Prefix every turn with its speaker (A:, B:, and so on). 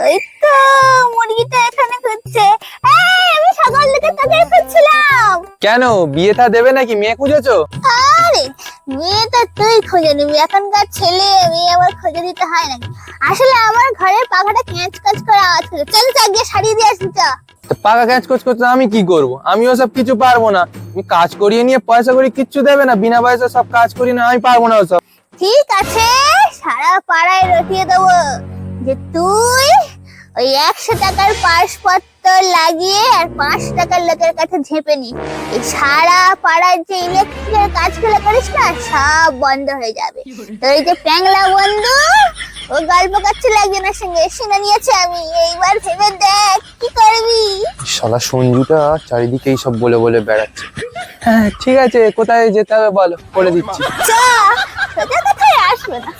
A: ওই তো মুরগিটা এখানে ঘুরছে। আমি সকাল থেকে তাকে খুঁজছিলাম।
B: কেন, বিয়ে থা দেবে নাকি? মেয়ে খুঁজেছো?
A: আরে মেয়েটা তুই খুঁজে নিবি, এখনকার ছেলে মেয়ে আবার খুঁজে দিতে হয় নাকি? আসলে আমার ঘরের পাখাটা ক্যাঁচ ক্যাঁচ করে আওয়াজ করে। চল চল গিয়ে সারিয়ে দিয়ে আসি। চল।
B: তো পাকা কাজ করতে আমি কি করব? আমিও সব কিছু পারবো না। তুমি কাজ করিয়ে নিয়ে পয়সা করে কিচ্ছু দেবে না, বিনা পয়সা সব কাজ করি না, আমি পারবো না ওসব।
A: ঠিক আছে, সারা পাড়ায় রটিয়ে দেবো যে তুই ওই 100 টাকার পাসপত্র লাগিয়ে আর 5 টাকার লোকের কাছে ঝেপে নি। এই সারা পাড়ার যে ইলেকট্রিকের কাজগুলো করিস না, সব বন্ধ হয়ে যাবে। তো এই যে প্যাংলা বন্ধু, ও গল্প করছিল একজনের সঙ্গে, শুনে নিয়েছে আমি। এইবার ভেবে দেখ কি করবি।
B: শালা সঞ্জুটা চারিদিকে সব বলে বলে বেড়াচ্ছে। হ্যাঁ ঠিক আছে, কোথায় যেতে হবে বলো, বলে দিচ্ছি।
A: চ, সোজা কথায় আসবে না।